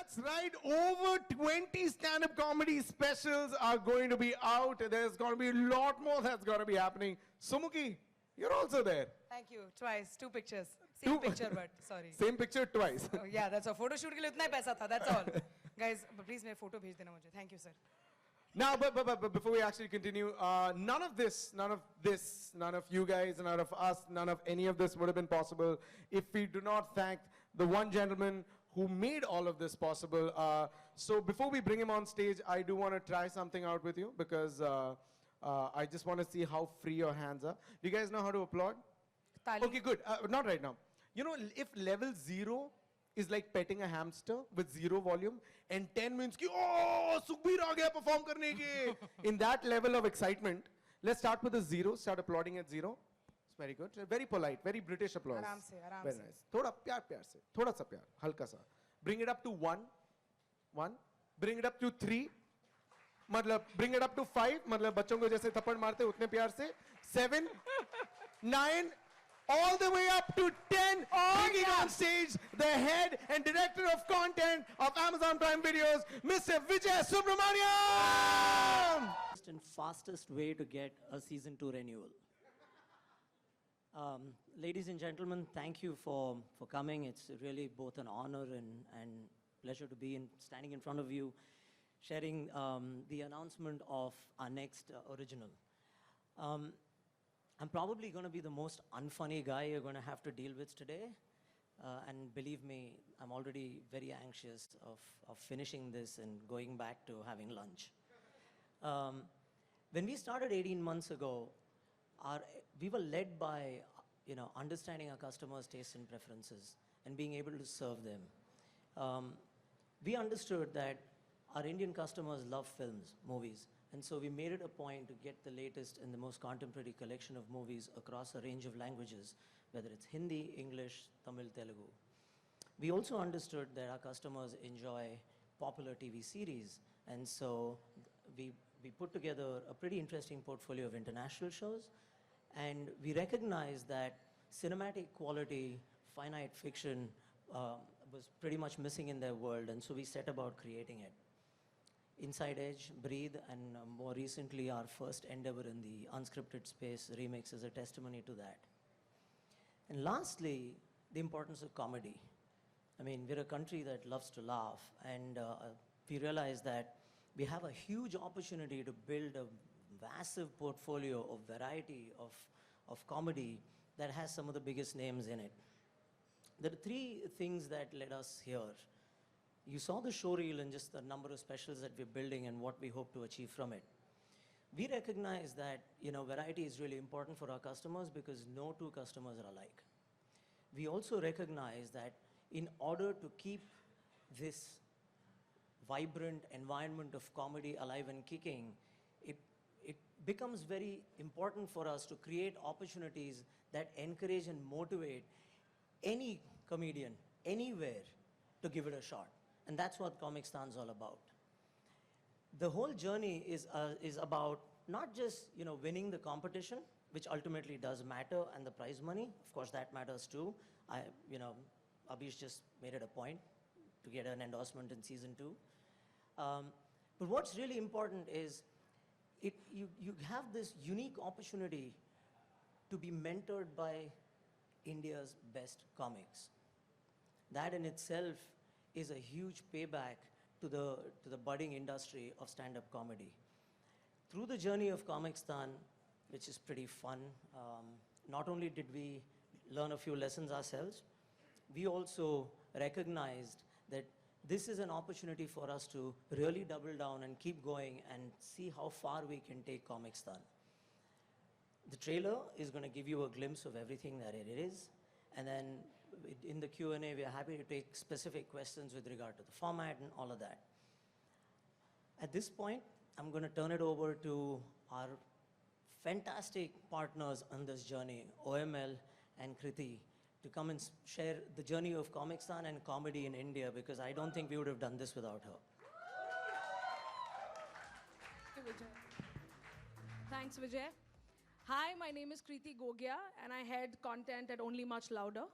That's right. Over 20 stand-up comedy specials are going to be out. There's going to be a lot more that's going to be happening. Sumuki, you're also there. Thank you. Twice. Two pictures. Same picture, but sorry. Same picture twice. Oh, yeah, that's all. Photo shoot के लिए उतना ही पैसा था. That's all. Guys, please मेरे photo भेज देना मुझे. Thank you, sir. Now, but before we actually continue, none of you guys, none of us, none of any of this would have been possible if we do not thank the one gentleman who made all of this possible. So before we bring him on stage, I do want to try something out with you because I just want to see how free your hands are. Do you guys know how to applaud? Tali. Okay, good. Not right now. You know, if level 0 is like petting a hamster with 0 volume, and 10 means ki, oh, Sukhbir aa gaya perform karne ke. In that level of excitement, let's start with a 0. Start applauding at 0. It's very good. Very polite, very British applause. आराम से. Very nice. Thoda pyar se. Thoda sa pyar. Halka sa. Bring it up to 1. 1. Bring it up to 3. मतलब bring it up to 5. मतलब बच्चों को जैसे थप्पड़ मारते उतने प्यार से. 7. 9. All the way up to 10, bringing on stage the head and director of content of Amazon Prime Videos, Mr. Vijay Subramaniam! And fastest way to get a season 2 renewal. Ladies and gentlemen, thank you for coming. It's really both an honor and pleasure to be standing in front of you, sharing the announcement of our next original. I'm probably going to be the most unfunny guy you're going to have to deal with today. And believe me, I'm already very anxious of finishing this and going back to having lunch. When we started 18 months ago, we were led by understanding our customers' tastes and preferences and being able to serve them. We understood that our Indian customers love films, movies. And so we made it a point to get the latest and the most contemporary collection of movies across a range of languages, whether it's Hindi, English, Tamil, Telugu. We also understood that our customers enjoy popular TV series. And so we put together a pretty interesting portfolio of international shows. And we recognized that cinematic quality, finite fiction was pretty much missing in their world. And so we set about creating it. Inside Edge, Breathe, and more recently our first endeavor in the unscripted space, Remix, is a testimony to that. And lastly, the importance of comedy. I mean, we're a country that loves to laugh, and we realize that we have a huge opportunity to build a massive portfolio of variety of comedy that has some of the biggest names in it. There are 3 things that led us here. You saw the show reel and just the number of specials that we're building and what we hope to achieve from it. We recognize that variety is really important for our customers because no 2 customers are alike. We also recognize that in order to keep this vibrant environment of comedy alive and kicking, it becomes very important for us to create opportunities that encourage and motivate any comedian anywhere to give it a shot. And that's what Comicstaan is all about. The whole journey is about not just winning the competition, which ultimately does matter, and the prize money. Of course, that matters too. Abhish just made it a point to get an endorsement in season 2. But what's really important is you have this unique opportunity to be mentored by India's best comics. That in itself is a huge payback to the budding industry of stand-up comedy. Through the journey of Comicstaan, which is pretty fun, not only did we learn a few lessons ourselves, we also recognized that this is an opportunity for us to really double down and keep going and see how far we can take Comicstaan. The trailer is going to give you a glimpse of everything that it is. And then in the Q&A, we are happy to take specific questions with regard to the format and all of that. At this point, I'm going to turn it over to our fantastic partners on this journey, OML and Kriti, to come and share the journey of Comicstaan and comedy in India, because I don't think we would have done this without her. Thanks, Vijay. Hi, my name is Kriti Gogia, and I head content at Only Much Louder.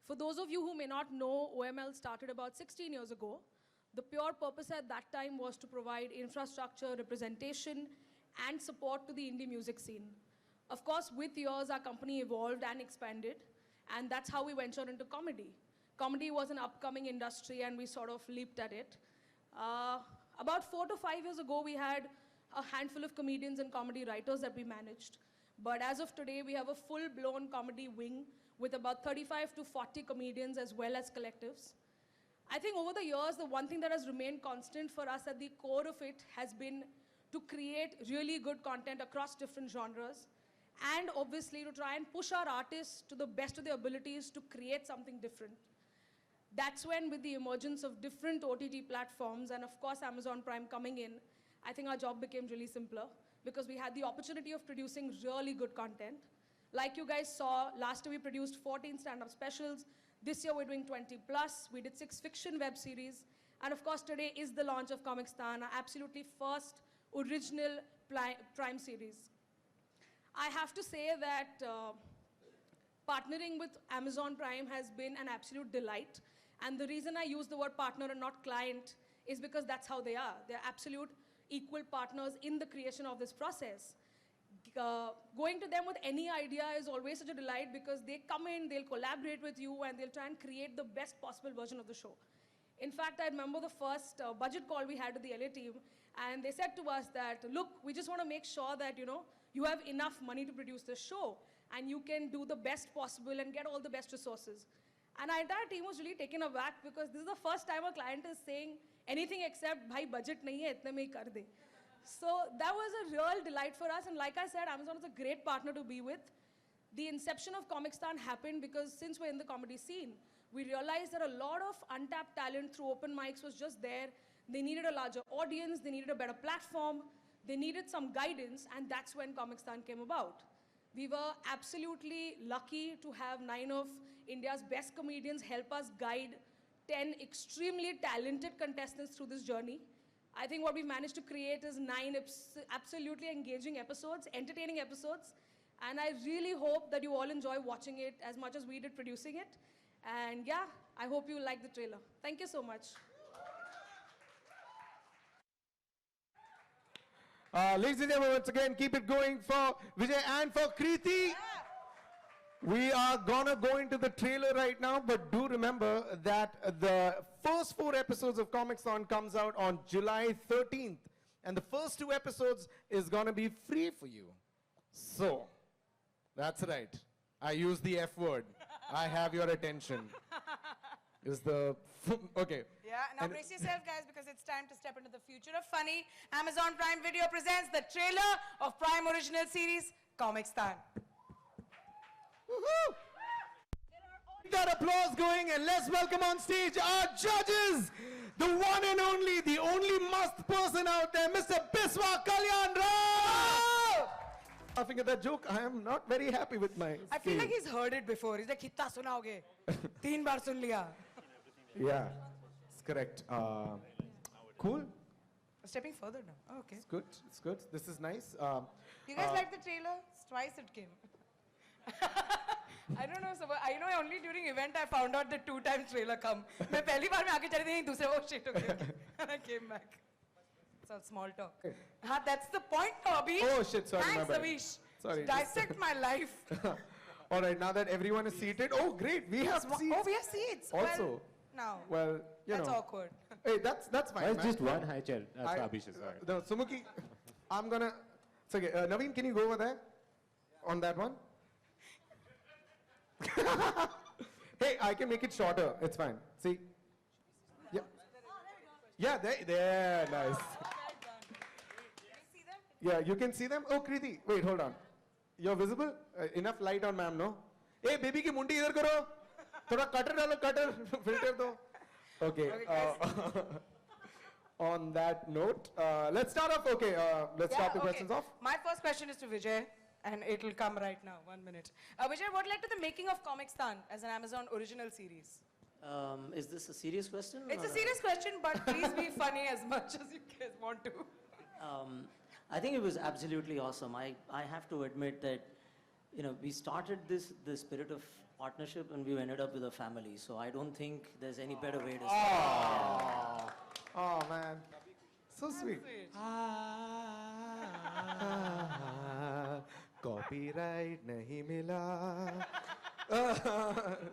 For those of you who may not know, OML started about 16 years ago The pure purpose at that time was to provide infrastructure, representation, and support to the indie music scene. Of course, with years, our company evolved and expanded, and that's how we ventured into comedy. Comedy was an upcoming industry, and we sort of leaped at it. About 4 to 5 years ago, we had a handful of comedians and comedy writers that we managed. But as of today, we have a full-blown comedy wing with about 35 to 40 comedians as well as collectives. I think over the years, the one thing that has remained constant for us at the core of it has been to create really good content across different genres, and obviously to try and push our artists to the best of their abilities to create something different. That's when, with the emergence of different OTT platforms and of course Amazon Prime coming in, I think our job became really simpler because we had the opportunity of producing really good content. Like you guys saw, last year we produced 14 stand-up specials. This year we're doing 20 plus. We did 6 fiction web series. And of course today is the launch of Comicstaan, our absolutely first original Prime series. I have to say that partnering with Amazon Prime has been an absolute delight. And the reason I use the word partner and not client is because that's how they are. They're absolute equal partners in the creation of this process. Going to them with any idea is always such a delight because they come in, they'll collaborate with you, and they'll try and create the best possible version of the show. In fact, I remember the first budget call we had with the LA team, and they said to us that, look, we just want to make sure that, you have enough money to produce this show, and you can do the best possible and get all the best resources. And our entire team was really taken aback because this is the first time a client is saying anything except, bhai, budget nahi hai, itne mein hi kar de. So that was a real delight for us. And like I said, Amazon is a great partner to be with. The inception of Comicstaan happened because since we're in the comedy scene, we realized that a lot of untapped talent through open mics was just there. They needed a larger audience, they needed a better platform, they needed some guidance, and that's when Comicstaan came about. We were absolutely lucky to have 9 of India's best comedians help us guide 10 extremely talented contestants through this journey. I think what we've managed to create is 9 absolutely engaging episodes, entertaining episodes, and I really hope that you all enjoy watching it as much as we did producing it. And yeah, I hope you like the trailer. Thank you so much. Ladies and gentlemen, once again, keep it going for Vijay and for Kriti. We are gonna go into the trailer right now, but do remember that the first 4 episodes of Comicstaan comes out on July 13th, and the first 2 episodes is gonna be free for you. So, that's right. I use the F word. I have your attention. Is the okay? Yeah, now brace yourself, guys, because it's time to step into the future of funny. Amazon Prime Video presents the trailer of Prime original series Comicstaan. Woohoo! Keep that applause going, and let's welcome on stage our judges, the one and only, the only must person out there, Mr. Biswa Kalyan Rao. Laughing at that joke, I am not very happy with my I feel scale. like he's heard it before. He's like, "Kitta sunaoge?" 3 baar sun liya. Yeah, it's correct. Cool. Stepping further now. Oh, okay. It's good. It's good. This is nice. You guys like the trailer? Twice it came. I don't know. So I know only during event I found out the 2 times trailer come. मैं पहली बार में आके चली थी दूसरे वो shit okay. And I came back. It's all small talk. हाँ, that's the point, Abhi. Oh shit! Sorry, Thanks, my bad. Avish. Sorry. Dissect my life. All right, now that everyone is seated, oh great, we have seats. Oh, we have seats. Also. Well, now. Well, you That's know. awkward. Hey, that's fine. That's man. just one high chair. That's I- Abhishek, sorry. No, Sumuki, I'm gonna. It's okay. Naveen, can you go over there? On that one? Hey, I can make it shorter. It's fine. See? Yeah. Yeah, there, nice. Yeah, you can see them. Oh, Kriti, wait, hold on. You're visible? Enough light on ma'am, no? Hey, baby ki mundi idhar karo. Thoda cutter dalo, cutter. Filter do. Okay. On that note, let's start off. Okay, let's start the questions off. My first question is to Vijay, and it'll come right now. 1 minute. Vijay, what led to the making of Comicstaan as an Amazon original series? Is this a serious question? It's or a serious question, but please be funny as much as you guys want to. I think it was absolutely awesome. I have to admit that, we started the spirit of partnership and we ended up with a family. So I don't think there's any better way to start. So sweet. Copyright nahi mila.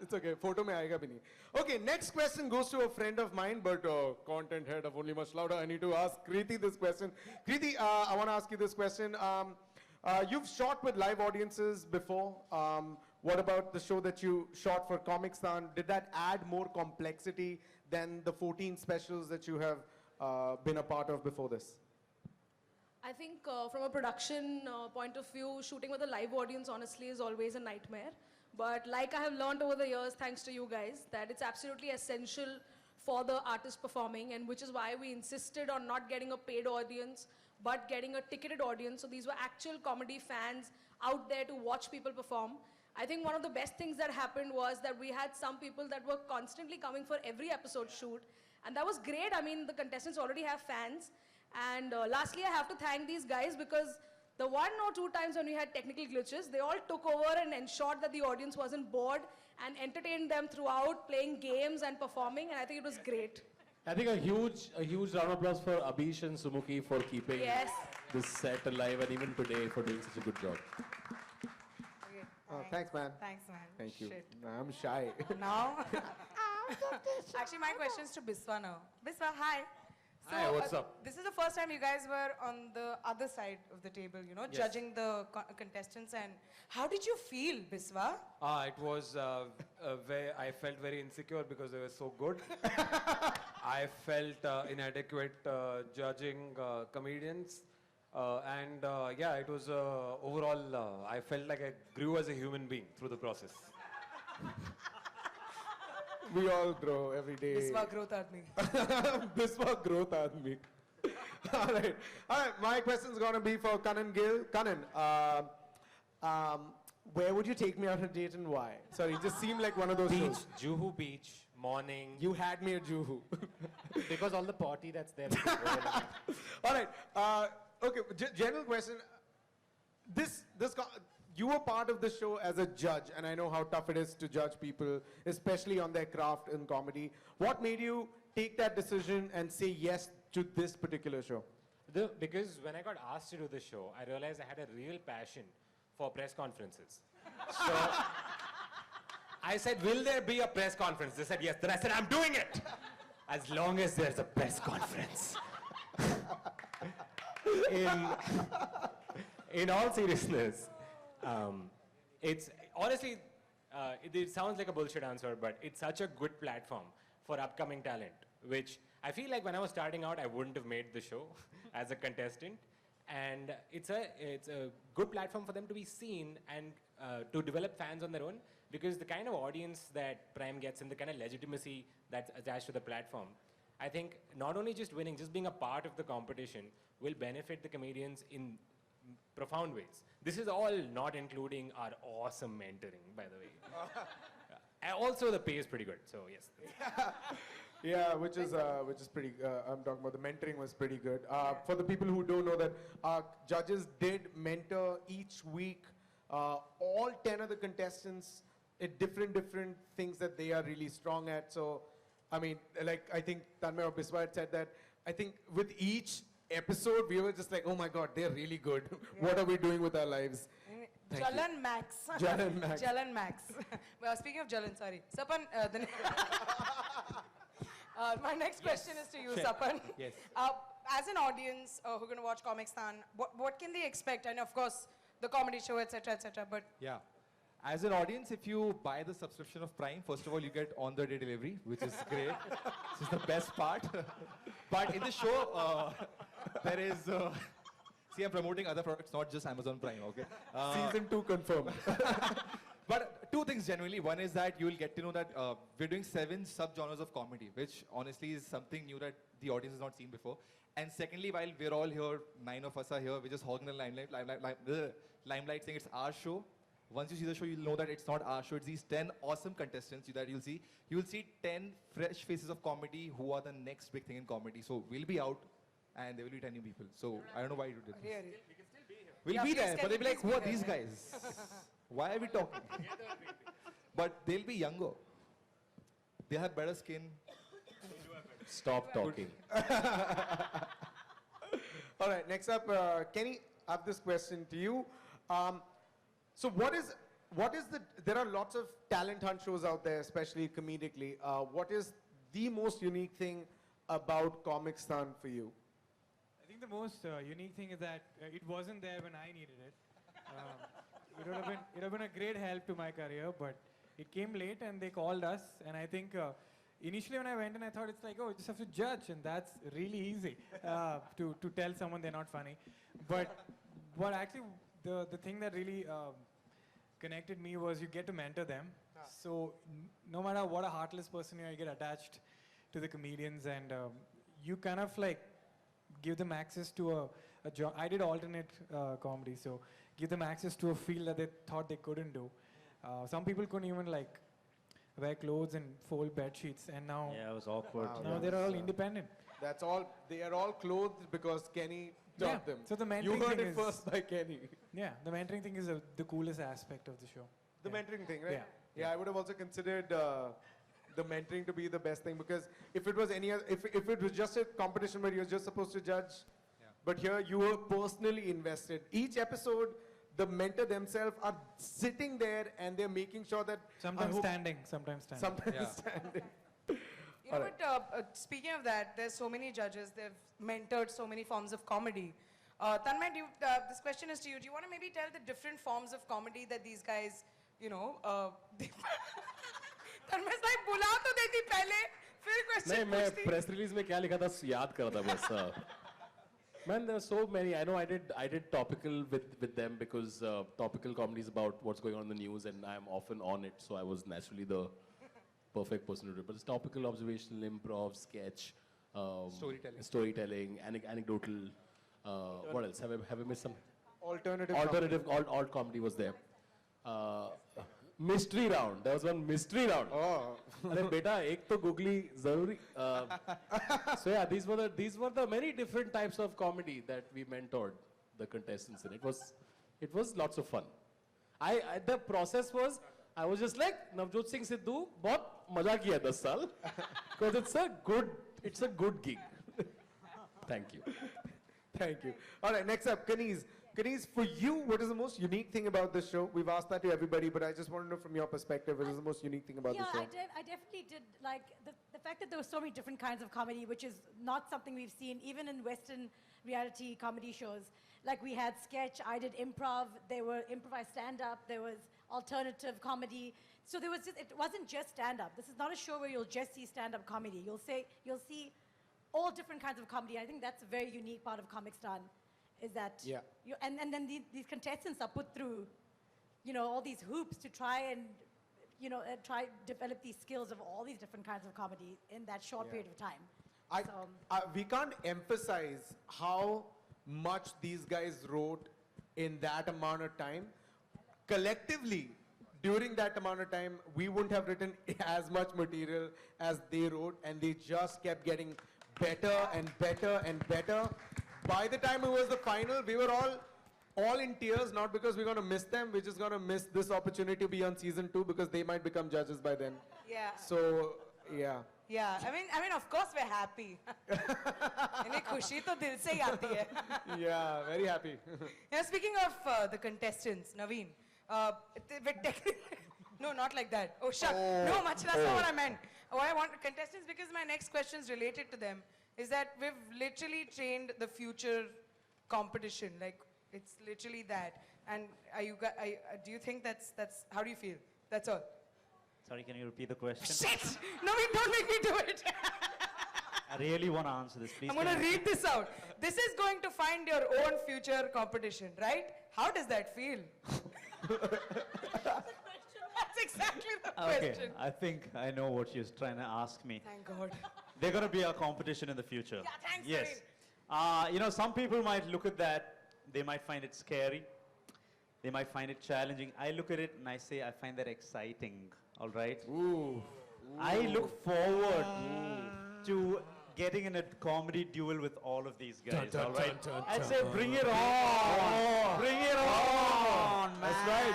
It's okay. Photo mein aayega bhi nahi. Okay, next question goes to a friend of mine, but content head of Only Much Louder. I need to ask Kriti this question. Kriti, I want to ask you this question. You've shot with live audiences before. What about the show that you shot for Comic-Stan? Did that add more complexity than the 14 specials that you have been a part of before this? I think from a production point of view, shooting with a live audience honestly is always a nightmare. But like I have learned over the years, thanks to you guys, that it's absolutely essential for the artist performing, and which is why we insisted on not getting a paid audience, but getting a ticketed audience. So these were actual comedy fans out there to watch people perform. I think one of the best things that happened was that we had some people that were constantly coming for every episode shoot. And that was great. I mean, the contestants already have fans. And lastly, I have to thank these guys because the 1 or 2 times when we had technical glitches, they all took over and ensured that the audience wasn't bored and entertained them throughout, playing games and performing. And I think it was great. I think a huge round of applause for Abish and Sumuki for keeping Yes. this set alive, and even today for doing such a good job. Okay, Thanks, man. Thanks, man. Thank you. Shit. I'm shy. Now, actually, my question is to Biswa now. Biswa, hi. Hi, what's up? This is the first time you guys were on the other side of the table, you know, Yes. judging the contestants. And how did you feel, Biswa? It was I felt very insecure because they were so good. I felt inadequate judging comedians. Yeah, it was overall, I felt like I grew as a human being through the process. We all grow every day. Biswa growth aadmi. Biswa growth aadmi. All right. My question's gonna be for Kanan Gill. Kanan, where would you take me on a date and why? Sorry, it just seemed like one of those Beach, shows. Juhu Beach, morning. You had me at Juhu. Because all the party that's there. All right. Okay. General question. You were part of the show as a judge, and I know how tough it is to judge people, especially on their craft in comedy. What made you take that decision and say yes to this particular show? Because when I got asked to do the show, I realized I had a real passion for press conferences. So I said, will there be a press conference? They said yes. Then I said, I'm doing it. As long as there's a press conference. In all seriousness, it's honestly, it sounds like a bullshit answer, but it's such a good platform for upcoming talent, which I feel like when I was starting out, I wouldn't have made the show as a contestant. And it's a good platform for them to be seen and to develop fans on their own, because the kind of audience that Prime gets and the kind of legitimacy that's attached to the platform, I think not only just winning, just being a part of the competition will benefit the comedians in profound ways. This is all not including our awesome mentoring, by the way. Also, the pay is pretty good, so yes. Yeah, which is pretty. I'm talking about the mentoring was pretty good. For the people who don't know that, our judges did mentor each week all 10 of the contestants at different things that they are really strong at. So, I mean, like I think Tanmay or Biswa had said that. I think with each episode we were just like, oh my God, they're really good. What are we doing with our lives? Thank you. Jalan Max. Jalan Max. Jalan Max. Well, speaking of Jalan, sorry. Sapan, my next question is to you, Sapan. Yes. As an audience who are going to watch Comic-Stan, what can they expect? And of course, the comedy show, etc., but Yeah. As an audience, if you buy the subscription of Prime, first of all, you get on-the-day delivery, which is great. This is the best part. But in the show, there is... see, I'm promoting other products, not just Amazon Prime, okay? Season 2 confirmed. But two things generally. One is that you will get to know that we're doing 7 sub-genres of comedy, which honestly is something new that the audience has not seen before. And secondly, while we're all here, 9 of us are here, we're just hogging the limelight saying it's our show. Once you see the show, you'll know that it's not our show. It's these 10 awesome contestants that you'll see. You'll see 10 fresh faces of comedy who are the next big thing in comedy. So we'll be out, and there will be 10 new people. So I don't know why you did this. really. We'll Yeah, be please there, can but they'll be you like, please who are be these there? guys? Why are we talking? But they'll be younger. They have better skin. Stop talking. All right, next up, Kenny, I have this question to you. So there are lots of talent hunt shows out there, especially comedically. What is the most unique thing about Comicstan for you? I think the most unique thing is that it wasn't there when I needed it. It would have been a great help to my career, but it came late and they called us. And I think initially when I went in, I thought it's like, oh, you just have to judge, and that's really easy to tell someone they're not funny. But actually, the thing that really connected me was you get to mentor them. So no matter what a heartless person you are, you get attached to the comedians, and you kind of like give them access to a job. I did alternate comedy, so give them access to a field that they thought they couldn't do. Some people couldn't even like wear clothes and fold bed sheets, and now Yeah, it was awkward. Wow. now they're all independent. That's all. They are all clothed because Kenny taught them. So the mentoring You heard thing it is, first by Kenny. Yeah, the mentoring thing is the coolest aspect of the show. The Yeah. mentoring thing, right? Yeah. Yeah, I would have also considered the mentoring to be the best thing, because if it was any other, if it was just a competition where you're just supposed to judge, but here you were personally invested. Each episode, the mentor themselves are sitting there and they're making sure that Sometimes I hope- standing, sometimes standing. sometimes Yeah. standing. You know what, speaking of that, there's so many judges, they've mentored so many forms of comedy. Tanmay, this question is to you. Do you want to maybe tell the different forms of comedy that these guys, you know, Tanmay's like, बुला तो देती पहले, फिर नहीं question मैं पूछती. Press release में क्या लिखा था याद कर रहा था बस Man, there are so many. I know I did topical with them because topical comedy is about what's going on in the news, and I'm often on it, so I was naturally the perfect person to do it. But it's topical, observational, improv, sketch, storytelling, anecdotal. What else? Have I missed some? Alternative. Alt comedy was there. Mystery round. There was one mystery round. Oh. अरे बेटा एक तो googly जरूरी. So yeah, these were the many different types of comedy that we mentored the contestants in. It was lots of fun. The process was I was just like Navjot Singh Sidhu बहुत मजा किया 10 साल because it's a good gig. Thank you. Thank you. All right, next up, Kaneez. Kaneez, for you, what is the most unique thing about this show? We've asked that to everybody, but I just want to know from your perspective, what is the most unique thing about the show? I definitely did like the fact that there were so many different kinds of comedy, which is not something we've seen even in Western reality comedy shows. Like we had sketch, I did improv, there were improvised stand-up, there was alternative comedy. So there was it wasn't just stand-up. This is not a show where you'll just see stand-up comedy. You'll see all different kinds of comedy. I think that's a very unique part of Comicstan, is that and then these contestants are put through, you know, all these hoops to try and, you know, try develop these skills of all these different kinds of comedy in that short period of time. We can't emphasize how much these guys wrote in that amount of time. Collectively, during that amount of time, we wouldn't have written as much material as they wrote, and they just kept getting better and better and better. By the time it was the final, we were all in tears, not because we're going to miss them, we're just going to miss this opportunity to be on season 2 because they might become judges by then. Yeah. So, yeah. Yeah, I mean, of course we're happy. इन्हें खुशी तो दिल से ही आती है. Yeah, very happy. Yeah, speaking of the contestants, Naveen, no, not like that. Oh, shut. No, much, that's not what I meant. What I want contestants, because my next question is related to them, is that we've literally trained the future competition. Like, it's literally that. And do you think that's, how do you feel? That's all. Sorry, can you repeat the question? Shit! Naveen, don't make me do it. I really want to answer this, please. I'm going to read this out. This is going to find your own future competition, right? How does that feel? That's exactly the Okay, question. I think I know what you're trying to ask me. Thank God. They're going to be a competition in the future. Yeah, thanks, Yes. You know, some people might look at that, they might find it scary. They might find it challenging. I look at it and I say, I find that exciting. All right? Ooh. I look forward to getting in a comedy duel with all of these guys. All right? I'd say, bring it on. Bring it on, man. That's right.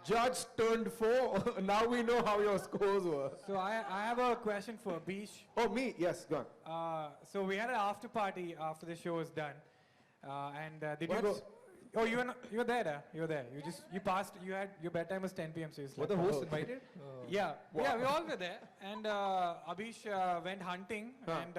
Judge turned 4. Now we know how your scores were. So I have a question for Abish. Oh, me? Yes, go on. So we had an after party after the show was done. Did you go? Oh, you were there. You were there. You passed. Your bedtime was 10 p.m. So you Were slept. the hosts invited? Yeah, we all were there. And Abhish went hunting, and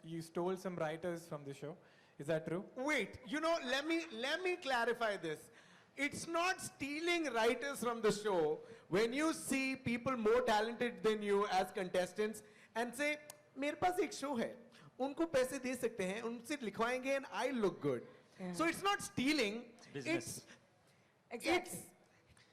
you stole some writers from the show. Is that true? Wait, let me clarify this. It's not stealing writers from the show when you see people more talented than you as contestants and say, मेरे पास एक show है, उनको पैसे दे सकते हैं, उनसे लिखवाएंगे and I look good. So it's not stealing. Business.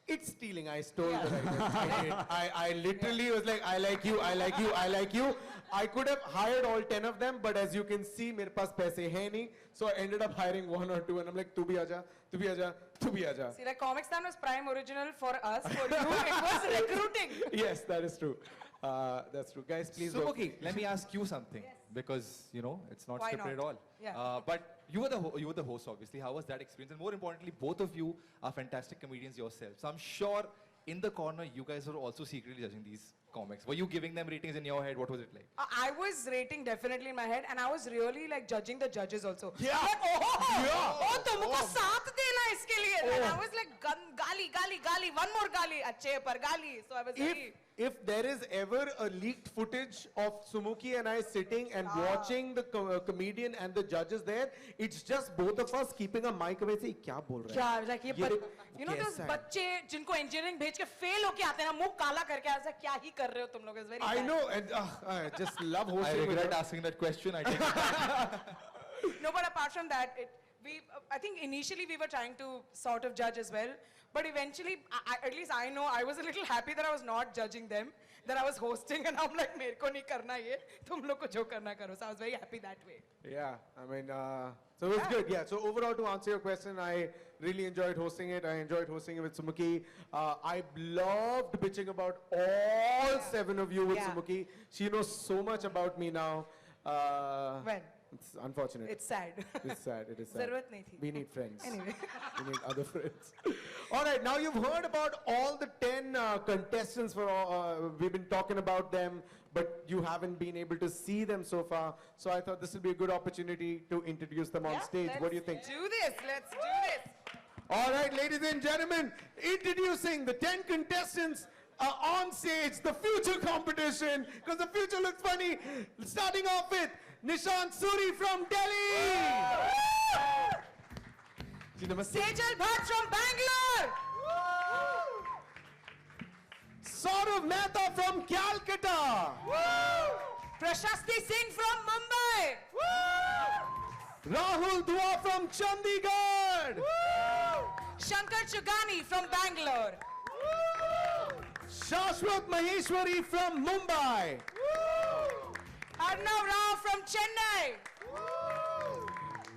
It's stealing. I stole the writers. I literally was like, I like you, I like you, I like you. I could have hired all 10 of them, but as you can see, मेरे पास पैसे हैं नहीं. So I ended up hiring 1 or 2, and I'm like, तू भी आजा, तू भी आजा, तू भी आजा. See, like Comic Stand was prime original for us. For you, it was recruiting. Yes, that is true. That's true. Guys, please. Subuki, let me ask you something because it's not Why scripted not? at all. Yeah. But you were the host, obviously. How was that experience? And more importantly, both of you are fantastic comedians yourselves. So I'm sure in the corner, you guys were also secretly judging these comics. Were you giving them ratings in your head? What was it like? I was rating definitely in my head, and I was really like judging the judges also. Yeah. Oh, तुमको साथ देना इसके लिए. And I was like, gali, one more gali, अच्छे पर gali. So I was really. If there is ever a leaked footage of Sumuki and I sitting and watching the comedian and the judges there, it's just both of us keeping a mic away saying, क्या बोल रहा है? क्या like you know those बच्चे जिनको engineering भेज के fail होके आते हैं ना, मुंह काला करके ऐसा क्या ही कर रहे हो तुम लोग? It's very I bad. know, and I just love hosting. I with regret her. asking that question. I take it back. No, but apart from that, I think initially we were trying to sort of judge as well. But eventually, at least I know, I was a little happy that I was not judging them, that I was hosting, and I'm like, मेरे को नहीं करना ये, तुम लोग को जो करना करो. So I was very happy that way. Yeah, I mean, so it was good. Yeah, so overall, to answer your question, I really enjoyed hosting it. I enjoyed hosting it with Sumuki. I loved bitching about all 7 of you with Sumuki. She knows so much about me now. When? It's unfortunate. It's sad. It's sad. It is sad. ज़रूरत नहीं थी. We need friends. Anyway. We need other friends. All right, now you've heard about all the 10 contestants. We've been talking about them, but you haven't been able to see them so far. So I thought this would be a good opportunity to introduce them on stage. What do you think? Let's do this. All right, ladies and gentlemen, introducing the 10 contestants on stage, the future competition, because the future looks funny. Starting off with Nishant Suri from Delhi. Sejal Bhatt from Bangalore. Saurav Mehta from Calcutta. Prashasti Singh from Mumbai. Rahul Dua from Chandigarh. Shankar Chugani from Bangalore. Shashwat Maheshwari from Mumbai. Arnav Rao from Chennai.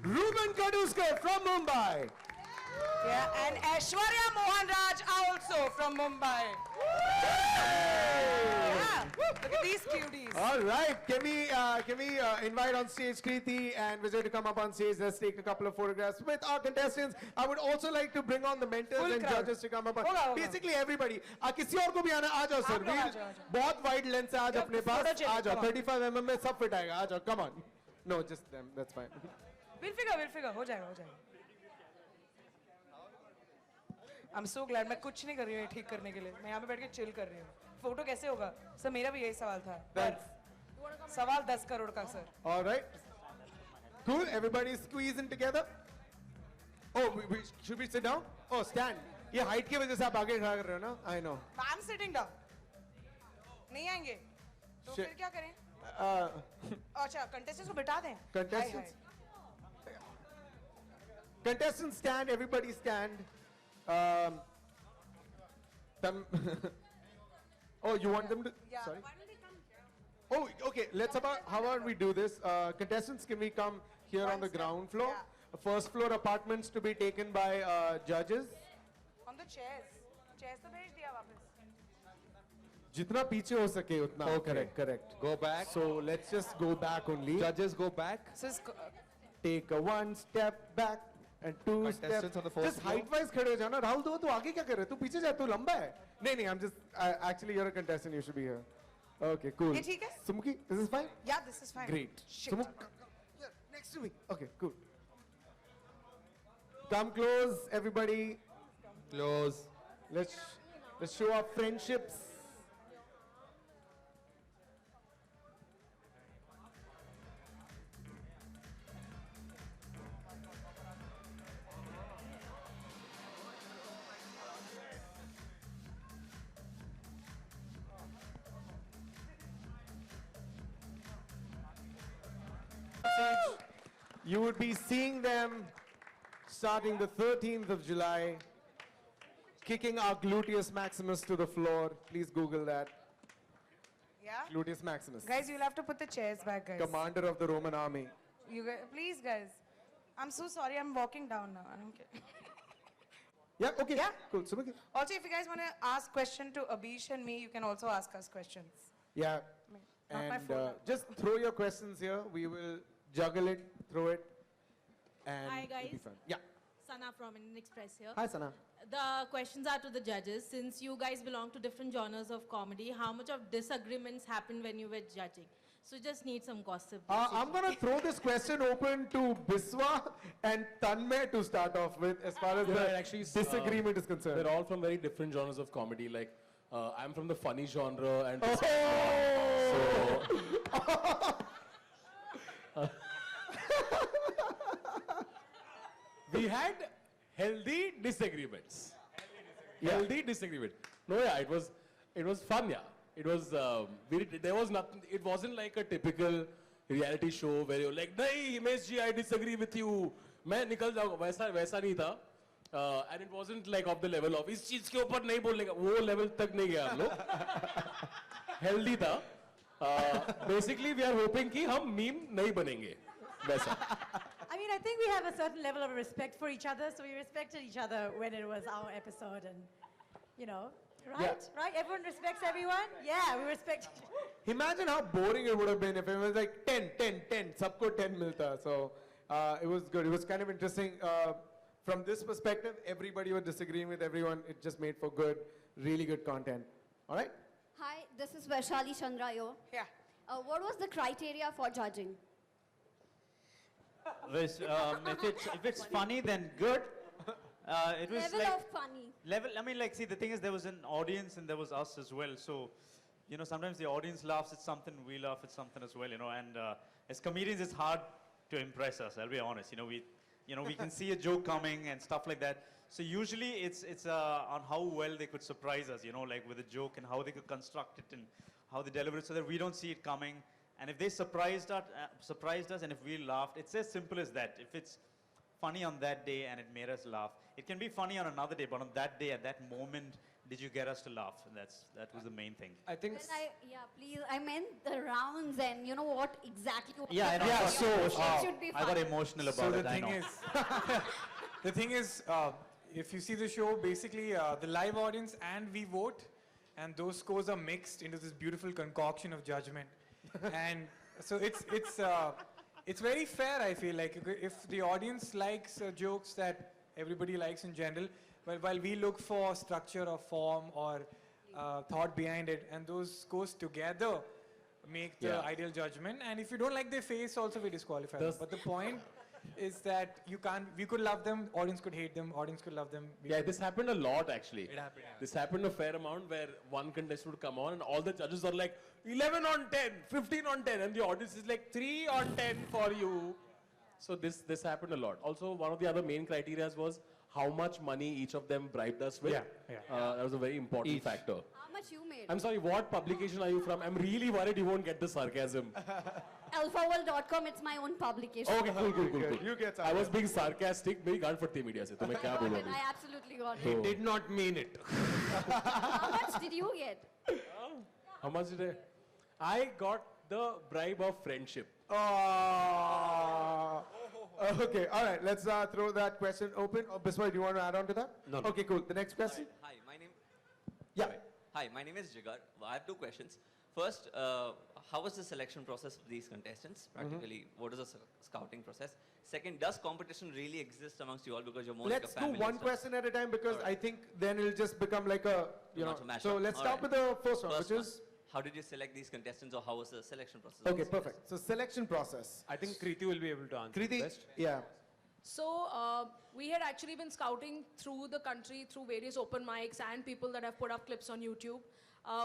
Ruben Kaduskar from Mumbai. Yeah, and Aishwarya Mohan Raj also from Mumbai. Yeah, look at these cuties. All right, can we invite on stage Kriti and Vijay to come up on stage? Let's take a couple of photographs with our contestants. I would also like to bring on the mentors Full and crowd. judges to come up. होगा. Basically everybody. किसी और को भी आना आ जाओ sir. आप लोग आ जाओ. बहुत wide lens है आज Yeah, अपने पास. photogenic, आ जाओ. come on. 35 mm में सब fit आएगा. आ जाओ. Come on. No, just them. That's fine. We'll figure. हो जाएगा. I'm so glad. मैं कुछ नहीं कर रही हूँ ये ठीक करने के लिए. मैं यहाँ पे बैठ के chill कर रही हूँ. फोटो कैसे होगा? सर मेरा भी यही सवाल था. सवाल 10 करोड़ का sir. All right. Cool. Everybody squeezing together. Oh, should we sit down? Oh, stand. ये height की वजह से आप आगे खड़ा कर रहे हो ना? I know. I'm sitting down. नहीं आएंगे. तो Shit. फिर क्या करें? अच्छा, contestants को बिठा दें. Contestants. Contestants stand. Everybody stand. Oh, you want them to? Yeah. Sorry. Oh, okay. How about we do this? Contestants, can we come here on the ground floor? Yeah. First floor apartments to be taken by judges. On the chairs. Chairs तो भेज दिया वापस. जितना पीछे हो सके उतना. Okay. Correct. Go back. So let's just go back only. Judges go back. So it's Take a 1 step back and 2 steps. Contestants on the first Just height wise खड़े हो जाना. राहुल तू आगे क्या कर रहे है? तू पीछे जा. तू लंबा है. नहीं. I'm just actually you're a contestant. You should be here. Okay, cool. ये ठीक है? Sumuki, this is fine. Yeah, this is fine. Great. Shit. Sumuk, here, next to me. Okay, cool. Come close, everybody. Close. Let's show our friendships. You would be seeing them starting the 13th of July, kicking our gluteus maximus to the floor. Please Google that. Yeah? Gluteus maximus. Guys, you'll have to put the chairs back, guys. Commander of the Roman army. You guys, please, guys. I'm so sorry. I'm walking down now. I don't care. Yeah, okay. Yeah? Cool. Subaki. Also, if you guys want to ask question to Abish and me, you can also ask us questions. Yeah. Not my And phone. just throw your questions here. We will juggle it, throw it. And Hi, it'll be guys. fun. Yeah. Sana from Indian Express here. Hi, Sana. The questions are to the judges. Since you guys belong to different genres of comedy, how much of disagreements happened when you were judging? So just need some gossip. I'm going to throw this question open to Biswa and Tanmay to start off with as far as the disagreement is concerned. They're all from very different genres of comedy. Like, I'm from the funny genre, and we had healthy disagreements. Healthy disagreement. No, yeah, it was fun, yeah. It was, there was nothing, it wasn't like a typical reality show where you're like, nahi, Himesh ji, I disagree with you. मैं निकल जाऊंगा, वैसा नहीं था. And it wasn't like of the level of, इस चीज के ऊपर नहीं बोलने का, वो level तक नहीं गया हम लोग. Healthy था. Basically, we are hoping कि हम meme नहीं बनेंगे. वैसा. I mean, I think we have a certain level of respect for each other, so we respected each other when it was our episode, and you know, right? Yeah. Right? Everyone respects everyone. Yeah, we respect. Imagine how boring it would have been if it was like 10, 10, 10, sabko 10 milta. So it was good. It was kind of interesting. From this perspective, everybody was disagreeing with everyone. It just made for good, really good content. All right? Hi, this is Vaishali Chandrayo. Yeah. What was the criteria for judging? If it's funny, then good. It was Level like of funny. level. I mean, like, see, the thing is, there was an audience and there was us as well. So, you know, sometimes the audience laughs at something, we laugh at something as well. You know, and as comedians, it's hard to impress us. I'll be honest. You know, we can see a joke coming and stuff like that. So usually, it's on how well they could surprise us. You know, like with a joke and how they could construct it and how they deliver it, so that we don't see it coming. And if they surprised us, and if we laughed, it's as simple as that. If it's funny on that day and it made us laugh, it can be funny on another day, but on that day, at that moment, did you get us to laugh? And that was the main thing. I think. Yeah, please. I meant the rounds and you know what exactly. Yeah, I know. Yeah, So it should be I got fun. emotional about So it. the I thing know. is, the thing is, if you see the show, basically the live audience and we vote, and those scores are mixed into this beautiful concoction of judgment, and so it's very fair. I feel like if the audience likes jokes that everybody likes in general, well, while we look for structure or form or thought behind it, and those scores together make the ideal judgment. And if you don't like their face, also we disqualify them. But the point is that we could love them, audience could hate them, audience could love them. Yeah, this happened a lot actually. It happened, yeah. This happened a fair amount where one contestant would come on and all the judges are like 11 on 10, 15 on 10, and the audience is like 3 on 10 for you. So this happened a lot. Also, one of the other main criteria was how much money each of them bribed us with. That was a very important factor. How much you made? I'm sorry, what publication are you from? I'm really worried you won't get the sarcasm. Alphaworld.com, it's my own publication. Okay, cool. You get I was being sarcastic. मेरी गांड फटती है media से. तो मैं क्या बोलूँ अभी? I absolutely got He it. Did not mean it. How much did you get? How much did I got the bribe of friendship. Oh. Okay, all right. Let's throw that question open. Biswa, do you want to add on to that? No. Okay, cool. The next question. Hi, my name. Yeah. Hi, my name is Jigar. I have 2 questions. First, how was the selection process of these contestants? Practically, what is the scouting process? Second, does competition really exist amongst you all because you're more Let's like a family? do one question at a time because I think then it'll just become like a, Too much of a so mashup. let's All start right. with the first one, First which one. is, how did you select these contestants, or how was the selection process? okay, perfect. So selection process. I think Kriti will be able to answer Kriti, best. yeah. So we had actually been scouting through the country, through various open mics and people that have put up clips on YouTube.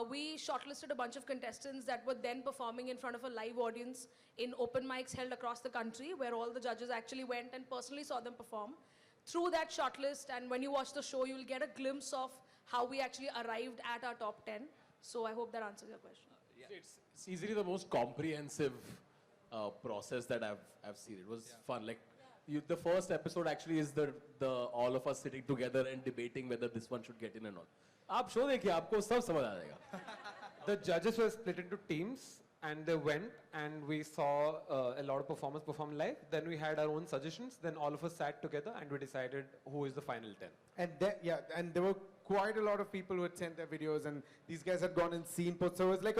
We shortlisted a bunch of contestants that were then performing in front of a live audience in open mics held across the country, where all the judges actually went and personally saw them perform. Through that shortlist, and when you watch the show, you'll get a glimpse of how we actually arrived at our top 10. So I hope that answers your question. It's easily the most comprehensive process that I've seen. It was fun. Like the first episode actually is the all of us sitting together and debating whether this one should get in or not. आप show देखिए आपको सब समझ आ जाएगा. The judges were split into teams and they went and we saw a lot of performers perform live. Then we had our own suggestions. Then all of us sat together and we decided who is the final 10. And there were quite a lot of people who had sent their videos, and these guys had gone and seen posts. So it was like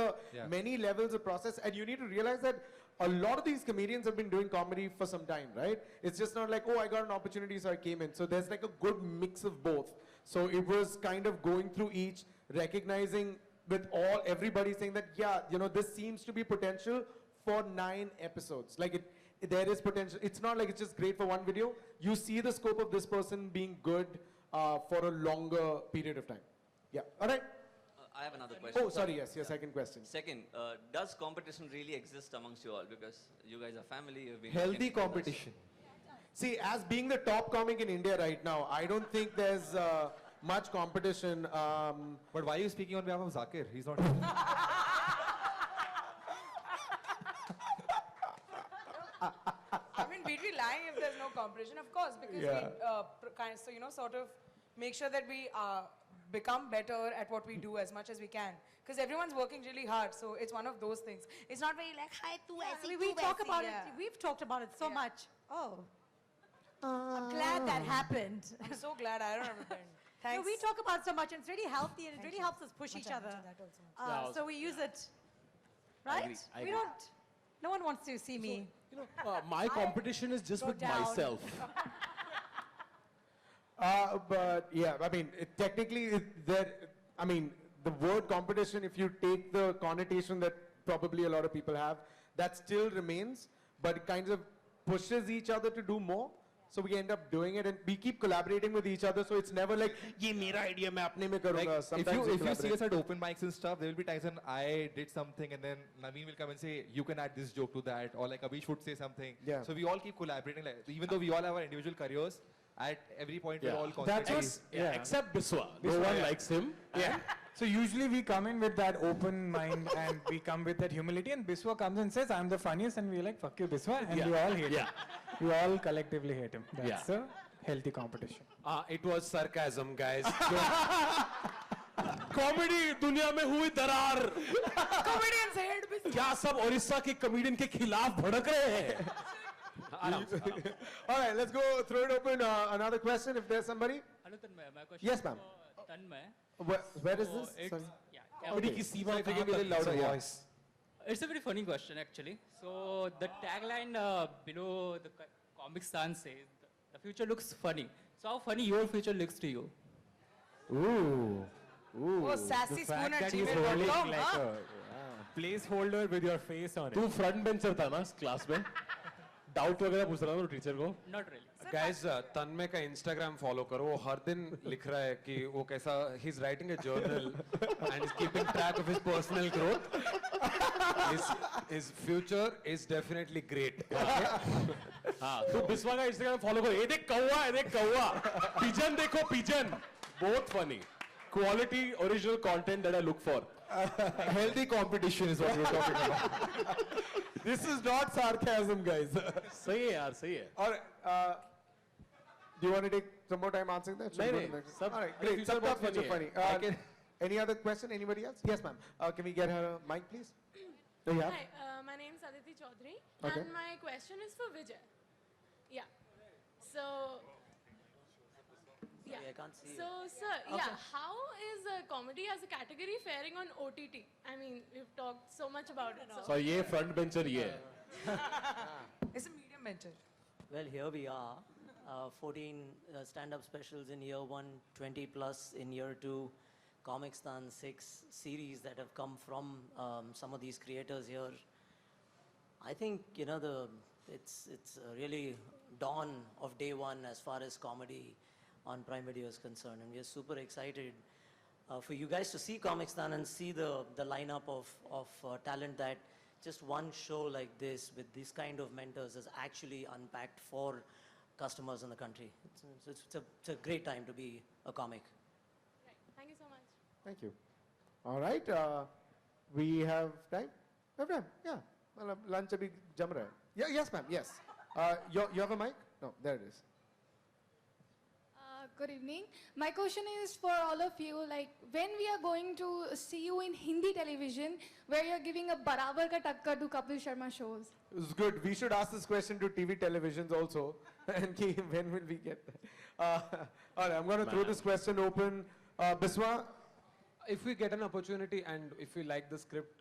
many levels of process, and you need to realize that a lot of these comedians have been doing comedy for some time, right? It's just not like, oh, I got an opportunity, so I came in. So there's like a good mix of both. So it was kind of going through each, recognizing with everybody saying that, yeah, you know, this seems to be potential for 9 episodes. Like there is potential. It's not like it's just great for one video. You see the scope of this person being good for a longer period of time. Yeah, all right. I have another question. Oh, sorry, yes, your second question. Second, does competition really exist amongst you all? Because you guys are family, you've been Healthy working with us. competition. See, as being the top comic in India right now, I don't think there's much competition. But why are you speaking on behalf of Zakir? He's not here. I mean, we'd be lying if there's no competition, of course, because we, sort of make sure that we become better at what we do as much as we can. Because everyone's working really hard, so it's one of those things. It's not very like, hi, tu aisi, We tu talk waisi." about it. Yeah. We've talked about it so much. Oh. I'm glad that happened. I'm so glad I don't have a pen. No, Thanks. we talk about it so much, and it's really healthy, and it really helps us push each other. So we use it, right? agree, I We agree. don't. No one wants to see me. My competition is just go with down. myself. But yeah, I mean, technically, the word competition, if you take the connotation that probably a lot of people have, that still remains, but it kind of pushes each other to do more. So we end up doing it, and we keep collaborating with each other. So it's never like, "Ye mera idea, main apne mein karunga." Like, Sometimes we if you see collaborate. us at open mics and stuff, there will be times when I did something and then Naveen will come and say, you can add this joke to that, or like Abhish would say something. Yeah. So we all keep collaborating. Like, even though we all have our individual careers, at every point we're all That's constantly... what's- Yeah, except Biswa. No Biswa, one yeah. likes him. Yeah. So usually we come in with that open mind and we come with that humility, and Biswa comes and says, I'm the funniest, and we're like, fuck you, Biswa, and we all hate him. We all collectively hate him. That's a healthy competition. It was sarcasm, guys. Comedy दुनिया में हुई दरार. Comedians hate Biswa. क्या सब ओडिशा के comedian के खिलाफ भड़क रहे हैं? All right, let's go throw it open. Another question, if there's somebody. Hello, Tanmay. My question Yes, is ma'am. for Tanmay. Where is So this? it's- Sorry. yeah, comedy की सीमा कहाँ तक है? It's a very funny question, actually. So the tagline below the Comic Sans says, "The future looks funny." So how funny your future looks to you? Ooh. Oh, sassy spoon at he's holding gmail.com, like huh? a placeholder with your face on it. तू front bencher था ना class में? Doubt वगैरह पूछ रहा था teacher को? Not really. Guys, तन्मय का Instagram follow करो. वो हर दिन लिख रहा है कि वो कैसा, he's writing a journal and is keeping track of his personal growth. His future is definitely great. हाँ, तू बिस्वा का Instagram फॉलो करो. ये देख कौवा, ये देख कौवा. पिजन देखो pigeon. Both funny. Quality original content that I look for. Healthy competition is what we're talking about. This is not sarcasm, guys. सही है यार, सही है. All right. Do you want to take some more time answering that? Should we नहीं, go to the नहीं, next? सब- All right, मेरे great. future Some बहुत future funny funny. है. Any other question? Anybody else? Yes, ma'am. Can we get her a mic, please? Do you have? Hi, my name is Aditi Chaudhary, Okay. and my question is for Vijay. Yeah. So. Yeah. Sorry, I can't see you. So, sir, yeah, how is comedy as a category faring on OTT? I mean, we've talked so much about it. So ये front bencher ये है. It's a medium venture. Well, here we are. 14 stand-up specials in year 1, 20 plus in year 2, Comic Stand 6 series that have come from some of these creators here. I think, you know, the it's really dawn of day one as far as comedy on Prime Video is concerned, and we are super excited for you guys to see Comicstan and see the lineup of talent that just one show like this with these kind of mentors has actually unpacked for customers in the country. It's a great time to be a comic. Right. Thank you so much. Thank you. All right. We have time? We have time. Yeah. Well, lunch abhi jam raha hai. Yeah, yes, ma'am. Yes. You have a mic? No, there it is. Good evening. My question is for all of you, like when we are going to see you in Hindi television, where you're giving a barabar ka takkar to Kapil Sharma shows. It's good. We should ask this question to TV televisions also. And when will we get there? All right, I'm going to throw this question open. Biswa? If we get an opportunity and if we like the script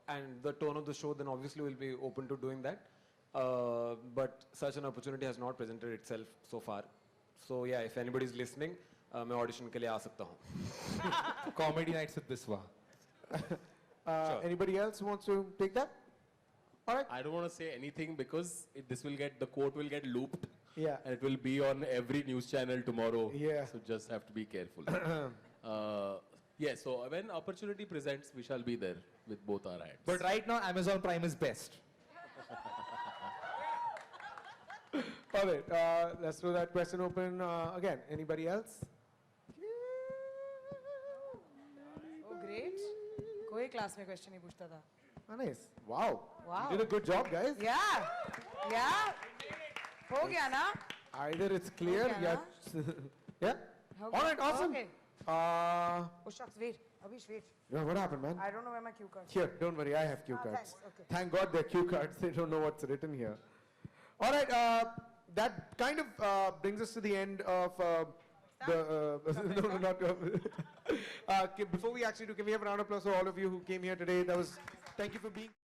and the tone of the show, then obviously we'll be open to doing that. But such an opportunity has not presented itself so far. So yeah, if anybody's listening, मैं audition के लिए आ सकता हूँ. Comedy nights with Biswa. Anybody else who wants to take that? All right. I don't want to say anything because the quote will get looped. Yeah. And it will be on every news channel tomorrow. Yeah. So just have to be careful. Yeah, so when opportunity presents, we shall be there with both our hands. But right now, Amazon Prime is best. All right, let's throw that question open again. Anybody else? Oh, great. कोई class में question नहीं पूछता था. Oh, nice. Wow. Wow. You did a good job, guys. Yeah. Yeah. हो गया ना? Either it's clear, Okay, yeah. Yeah? हो All right, गया? awesome. Okay. Uh, Oh shucks, wait. Abhish, wait. yeah, what happened, man? I don't know where my cue card. Here, don't worry, I have cue cards. Thanks. Okay. Thank God they're cue cards. They don't know what's written here. All right, that kind of brings us to the end of the. No, not. Before we actually do, can we have a round of applause for all of you who came here today? Thank you for being.